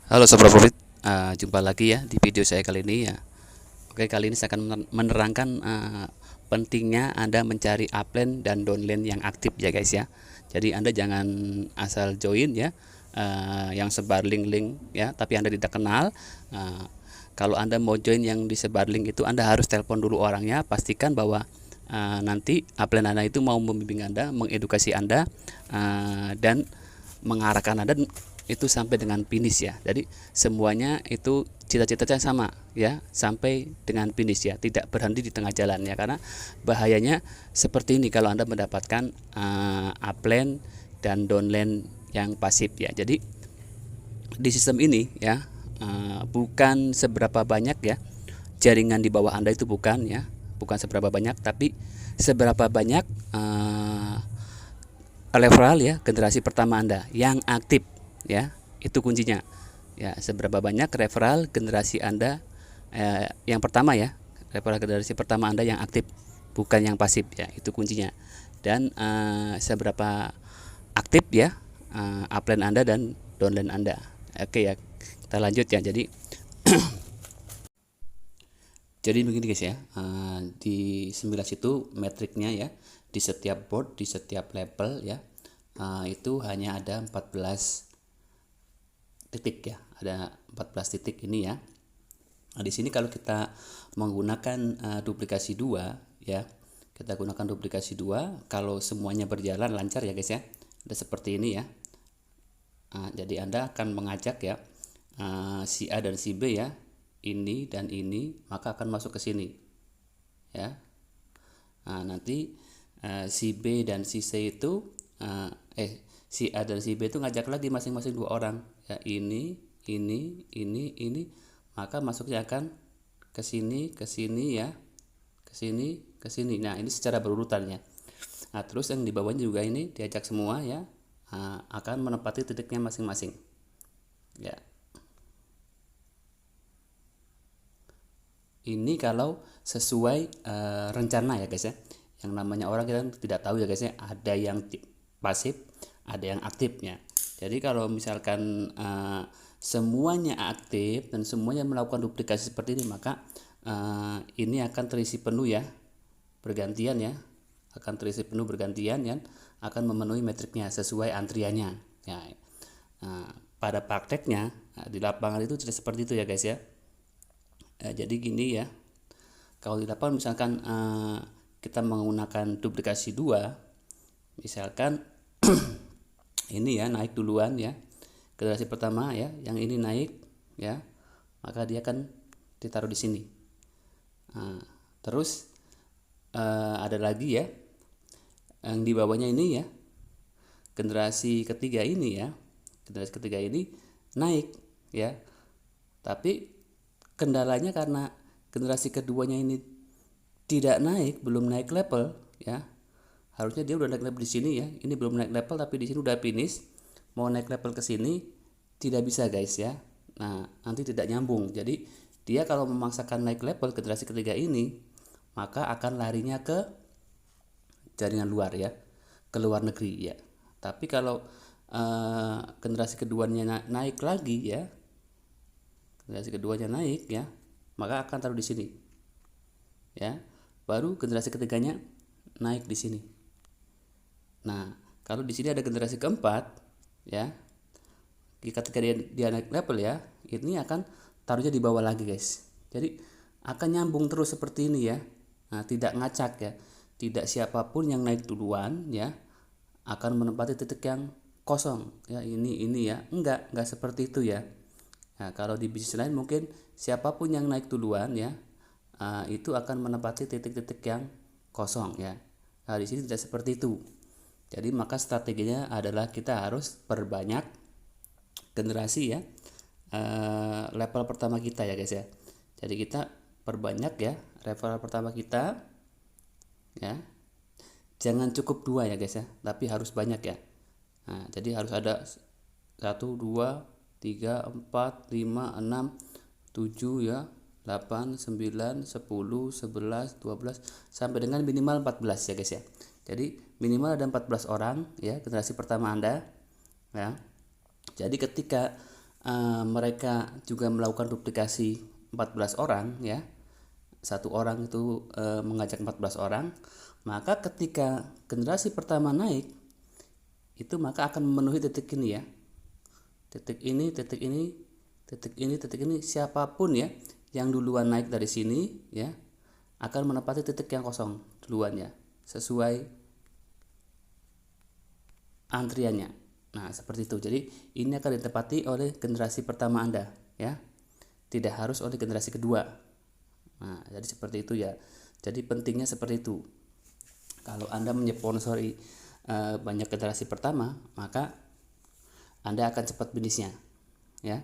Halo Sobat Profit, jumpa lagi ya di video saya kali ini ya. Oke, kali ini saya akan menerangkan pentingnya Anda mencari upline dan downline yang aktif ya guys ya. Jadi Anda jangan asal join ya, yang sebar link-link ya, tapi Anda tidak kenal. Kalau Anda mau join yang disebar link itu, Anda harus telepon dulu orangnya, pastikan bahwa nanti upline Anda itu mau membimbing Anda, mengedukasi Anda, dan mengarahkan Anda itu sampai dengan finish ya. Jadi semuanya itu cita-citanya sama ya, sampai dengan finish ya, tidak berhenti di tengah jalan ya. Karena bahayanya seperti ini kalau Anda mendapatkan upline dan downline yang pasif ya. Jadi di sistem ini ya, bukan seberapa banyak ya jaringan di bawah Anda itu, bukan ya, bukan seberapa banyak, tapi seberapa banyak referral ya, generasi pertama Anda yang aktif ya, itu kuncinya ya. Seberapa banyak referral generasi Anda yang pertama ya, referral generasi pertama Anda yang aktif, bukan yang pasif ya, itu kuncinya. Dan seberapa aktif ya upline Anda dan downline Anda. Oke ya, kita lanjut ya. Jadi begini guys ya, di 19 itu metriknya ya, di setiap board, di setiap level ya, itu hanya ada 14 titik ya, ada 14 titik ini ya. Nah, di sini kalau kita menggunakan duplikasi 2 ya, kita gunakan duplikasi 2, kalau semuanya berjalan lancar ya guys ya, ada seperti ini ya. Jadi Anda akan mengajak ya, si A dan si B ya, ini dan ini, maka akan masuk ke sini ya. Nanti si B dan si C itu si A dan si B itu ngajak lagi masing-masing 2 orang ya, ini, maka masuknya akan ke sini ya, ke sini. Nah, ini secara berurutan ya. Nah, terus yang di bawahnya juga ini diajak semua ya, akan menempati titiknya masing-masing ya. Ini kalau sesuai rencana ya guys ya. Yang namanya orang kita tidak tahu ya guys ya, ada yang pasif, ada yang aktifnya. Jadi kalau misalkan semuanya aktif dan semuanya melakukan duplikasi seperti ini, maka ini akan terisi penuh ya, bergantian ya, akan terisi penuh bergantian ya, akan memenuhi metriknya sesuai antriannya ya. Pada prakteknya di lapangan itu tidak seperti itu ya guys ya. Jadi gini ya, kalau di lapangan misalkan kita menggunakan duplikasi 2, misalkan ini ya naik duluan ya, generasi pertama ya, yang ini naik ya, maka dia akan ditaruh di sini. Terus ada lagi ya, yang di bawahnya ini ya, generasi ketiga ini ya, generasi ketiga ini naik ya, tapi kendalanya karena generasi keduanya ini tidak naik, belum naik level ya. Harusnya dia udah naik level di sini ya, ini belum naik level tapi di sini udah finish, mau naik level ke sini tidak bisa guys ya. Nah, nanti tidak nyambung. Jadi dia kalau memaksakan naik level generasi ketiga ini, maka akan larinya ke jaringan luar ya, ke luar negeri ya. Tapi kalau generasi keduanya naik lagi ya, generasi keduanya naik ya, maka akan taruh di sini ya. Baru generasi ketiganya naik di sini. Nah, kalau di sini ada generasi keempat ya, ketika dia naik level ya, ini akan taruhnya di bawah lagi guys. Jadi akan nyambung terus seperti ini ya. Nah, tidak ngacak ya, tidak siapapun yang naik duluan ya akan menempati titik yang kosong ya, ini ya, enggak seperti itu ya. Nah, kalau di bisnis lain mungkin siapapun yang naik duluan ya, itu akan menempati titik-titik yang kosong ya. Nah, di sini tidak seperti itu. Jadi maka strateginya adalah kita harus perbanyak generasi ya, level pertama kita ya guys ya. Jadi kita perbanyak ya referral pertama kita ya. Jangan cukup 2 ya guys ya, tapi harus banyak ya. Nah, jadi harus ada 1, 2, 3, 4, 5, 6, 7 ya, 8, 9, 10, 11, 12 sampai dengan minimal 14 ya guys ya. Jadi minimal ada 14 orang ya generasi pertama Anda ya. Jadi ketika mereka juga melakukan duplikasi 14 orang ya, satu orang itu mengajak 14 orang, maka ketika generasi pertama naik itu maka akan memenuhi titik ini ya, titik ini, titik ini, titik ini, titik ini, siapapun ya yang duluan naik dari sini ya akan menempati titik yang kosong duluan ya, sesuai antriannya. Nah, seperti itu. Jadi, ini akan ditempati oleh generasi pertama Anda ya. Tidak harus oleh generasi kedua. Nah, jadi seperti itu ya. Jadi pentingnya seperti itu. Kalau Anda menyponsori banyak generasi pertama, maka Anda akan cepat finishnya ya.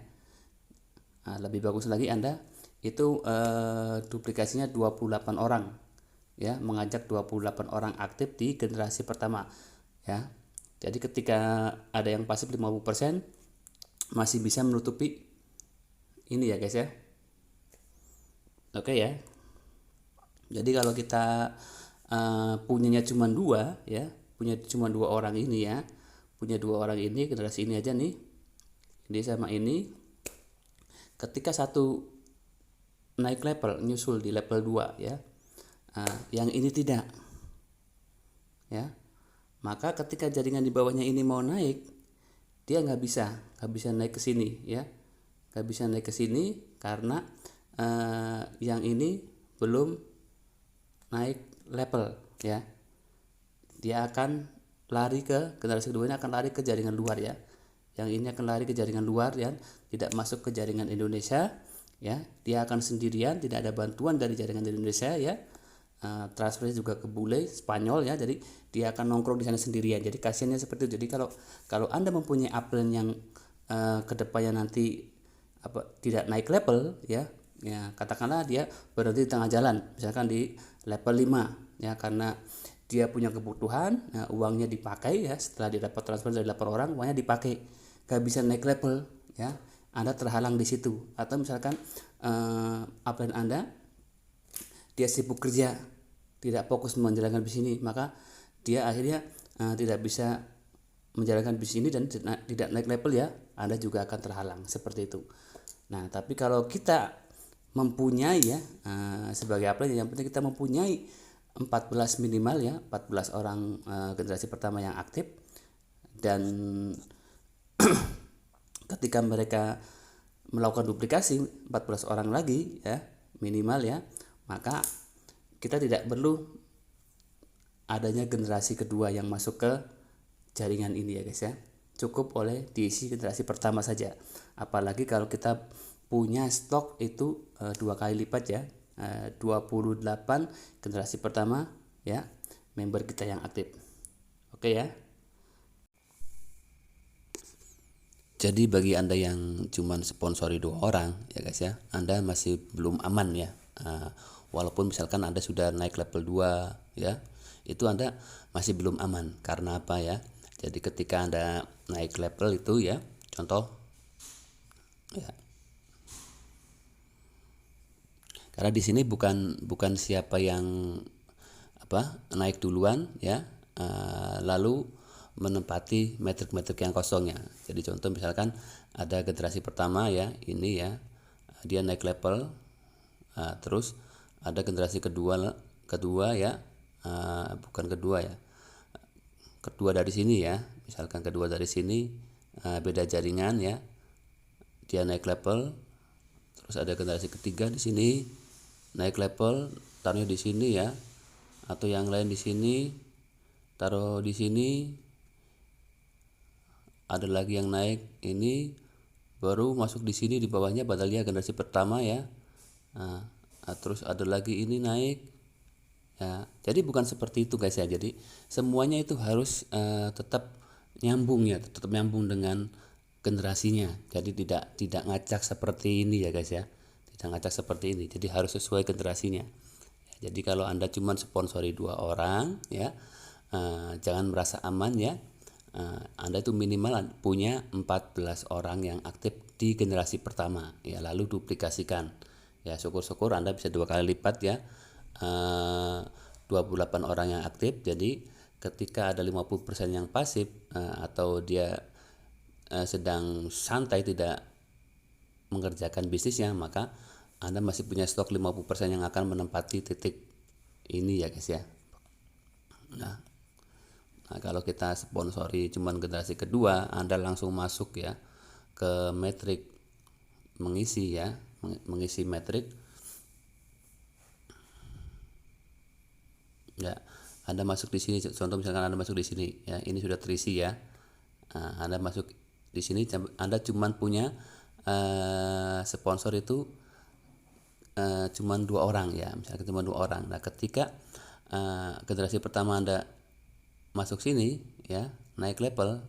Lebih bagus lagi Anda itu duplikasinya 28 orang ya, mengajak 28 orang aktif di generasi pertama ya. Jadi ketika ada yang pasif 50% masih bisa menutupi ini ya guys ya. Oke ya. Jadi kalau kita punyanya cuma dua ya, punya cuma dua orang ini ya, punya dua orang ini generasi ini aja nih, ini sama ini. Ketika satu naik level, nyusul di level 2 ya, yang ini tidak ya, maka ketika jaringan di bawahnya ini mau naik, dia nggak bisa naik ke sini ya, nggak bisa naik ke sini karena yang ini belum naik level ya. Dia akan lari ke generasi kedua, ini akan lari ke jaringan luar ya. Yang ini akan lari ke jaringan luar ya, tidak masuk ke jaringan Indonesia ya. Dia akan sendirian, tidak ada bantuan dari jaringan Indonesia ya. Transfernya juga ke bule Spanyol ya, jadi dia akan nongkrong di sana sendirian. Jadi kasihannya seperti itu. Jadi kalau Anda mempunyai upline yang kedepannya nanti tidak naik level ya, katakanlah dia berhenti di tengah jalan, misalkan di level 5 ya, karena dia punya kebutuhan, uangnya dipakai ya, setelah dia dapat transfer dari 8 orang, uangnya dipakai, gak bisa naik level ya, Anda terhalang di situ. Atau misalkan upline Anda dia sibuk kerja, tidak fokus menjalankan bisnis ini, maka dia akhirnya tidak bisa menjalankan bisnis ini dan tidak naik level ya, Anda juga akan terhalang seperti itu. Nah, tapi kalau kita mempunyai ya, sebagai upline yang penting kita mempunyai 14 minimal ya, 14 orang generasi pertama yang aktif, dan ketika mereka melakukan duplikasi 14 orang lagi ya minimal ya, maka kita tidak perlu adanya generasi kedua yang masuk ke jaringan ini ya guys ya, cukup oleh diisi generasi pertama saja. Apalagi kalau kita punya stok itu 2 kali lipat ya, 28 generasi pertama ya member kita yang aktif. Oke ya. Jadi bagi Anda yang cuman sponsori 2 orang ya guys ya, Anda masih belum aman ya. Walaupun misalkan Anda sudah naik level 2 ya, itu Anda masih belum aman. Karena apa ya? Jadi ketika Anda naik level itu ya, contoh ya, karena di sini bukan siapa yang naik duluan ya, lalu menempati metrik-metrik yang kosong ya. Jadi contoh misalkan ada generasi pertama ya, ini ya, dia naik level, terus ada generasi kedua ya, bukan kedua ya, kedua dari sini ya, misalkan kedua dari sini, beda jaringan ya, dia naik level, terus ada generasi ketiga di sini naik level, taruhnya di sini ya, atau yang lain di sini taruh di sini, ada lagi yang naik ini baru masuk di sini di bawahnya, padahal dia generasi pertama ya. Terus ada lagi ini naik ya. Jadi bukan seperti itu guys ya. Jadi semuanya itu harus tetap nyambung ya, tetap nyambung dengan generasinya. Jadi tidak ngacak seperti ini ya guys ya, tidak ngacak seperti ini. Jadi harus sesuai generasinya. Jadi kalau Anda cuma sponsori 2 orang ya, jangan merasa aman ya. Anda itu minimal punya 14 orang yang aktif di generasi pertama ya, lalu duplikasikan ya, syukur-syukur Anda bisa 2 kali lipat ya, 28 orang yang aktif. Jadi ketika ada 50% yang pasif, atau dia sedang santai, tidak mengerjakan bisnisnya, maka Anda masih punya stok 50% yang akan menempati titik ini ya guys ya. Nah, kalau kita sponsori cuman generasi kedua, Anda langsung masuk ya ke metrik mengisi ya, mengisi metrik ya. Anda masuk di sini, contoh misalkan Anda masuk di sini ya, ini sudah terisi ya. Nah, Anda masuk di sini, Anda cuman punya sponsor itu cuman 2 orang ya, misalkan cuma 2 orang. Nah, ketika generasi pertama Anda masuk sini ya, naik level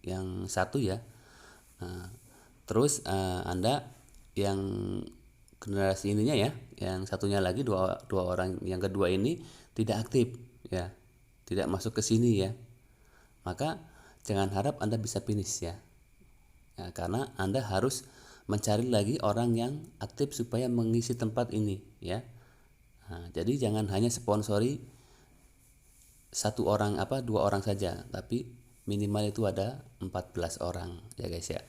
yang satu ya, terus Anda yang generasi ininya ya, yang satunya lagi dua orang yang kedua ini tidak aktif ya, tidak masuk ke sini ya, maka jangan harap Anda bisa finish ya, karena Anda harus mencari lagi orang yang aktif supaya mengisi tempat ini ya. Jadi jangan hanya sponsori 2 orang saja, tapi minimal itu ada 14 orang ya guys ya.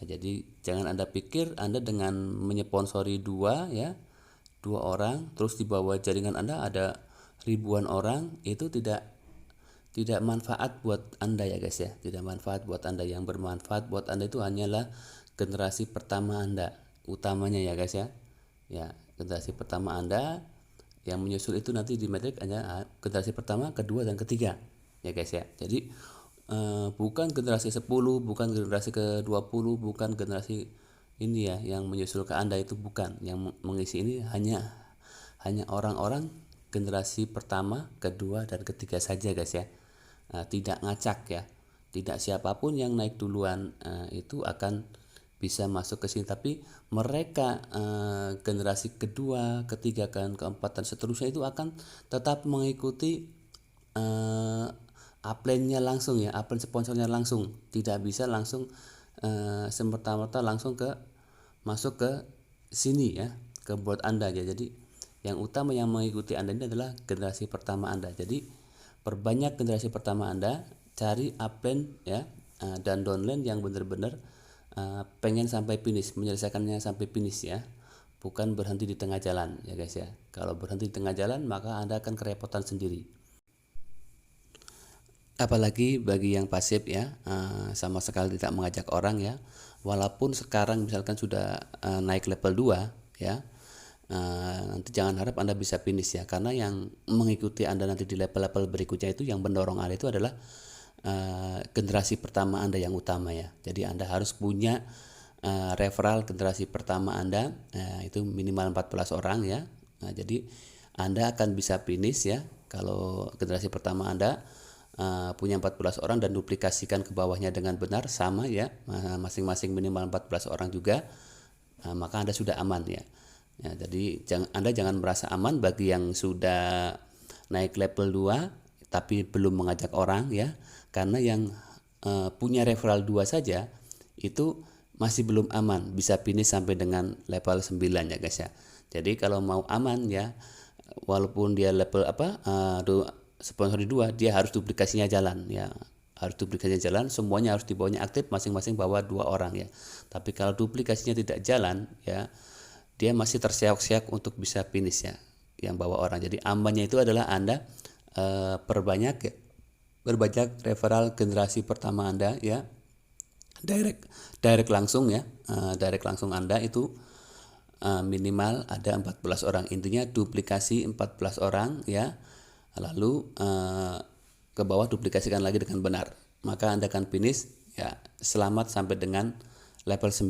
Jadi jangan Anda pikir Anda dengan menyponsori 2 orang, terus di bawah jaringan Anda ada ribuan orang, itu tidak manfaat buat Anda ya guys ya. Tidak manfaat buat Anda. Yang bermanfaat buat Anda itu hanyalah generasi pertama Anda utamanya ya guys ya. Ya, generasi pertama Anda, yang menyusul itu nanti di metrik hanya generasi pertama, kedua, dan ketiga ya guys ya. Jadi bukan generasi 10, bukan generasi ke-20, bukan generasi ini ya yang menyusul ke Anda, itu bukan. Yang mengisi ini hanya orang-orang generasi pertama, kedua, dan ketiga saja guys ya. Tidak ngacak ya, tidak siapapun yang naik duluan itu akan bisa masuk ke sini, tapi mereka generasi kedua, ketiga, keempat, dan seterusnya itu akan tetap mengikuti upline-nya langsung ya, upline sponsornya langsung, tidak bisa langsung semerta-merta langsung masuk ke sini ya, ke buat Anda ya. Jadi yang utama yang mengikuti Anda ini adalah generasi pertama Anda. Jadi perbanyak generasi pertama Anda, cari upline ya, dan downline yang benar-benar pengen sampai finish, menyelesaikannya sampai finish ya, bukan berhenti di tengah jalan ya guys ya. Kalau berhenti di tengah jalan, maka Anda akan kerepotan sendiri. Apalagi bagi yang pasif ya, sama sekali tidak mengajak orang ya, walaupun sekarang misalkan sudah naik level 2 ya, nanti jangan harap Anda bisa finish ya, karena yang mengikuti Anda nanti di level-level berikutnya itu, yang mendorong Anda itu adalah generasi pertama Anda yang utama ya. Jadi Anda harus punya referral generasi pertama Anda, itu minimal 14 orang ya. Jadi Anda akan bisa finish ya kalau generasi pertama Anda punya 14 orang dan duplikasikan ke bawahnya dengan benar sama ya, masing-masing minimal 14 orang juga, maka Anda sudah aman ya. Jadi Anda jangan merasa aman bagi yang sudah naik level 2 tapi belum mengajak orang ya, karena yang punya referral 2 saja itu masih belum aman, bisa finish sampai dengan level 9 ya guys ya. Jadi kalau mau aman ya, walaupun dia level sponsor di 2, dia harus duplikasinya jalan ya, harus duplikasinya jalan, semuanya harus di bawahnya aktif, masing-masing bawa 2 orang ya. Tapi kalau duplikasinya tidak jalan ya, dia masih terseok-seok untuk bisa finish ya, yang bawa orang. Jadi amannya itu adalah Anda perbanyak referral generasi pertama Anda ya, direct langsung ya, direct langsung Anda itu minimal ada 14 orang. Intinya duplikasi 14 orang ya, lalu ke bawah duplikasikan lagi dengan benar, maka Anda akan finish ya. Selamat sampai dengan level 9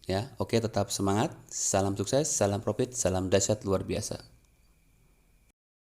ya. Oke, tetap semangat, salam sukses, salam profit, salam dahsyat luar biasa.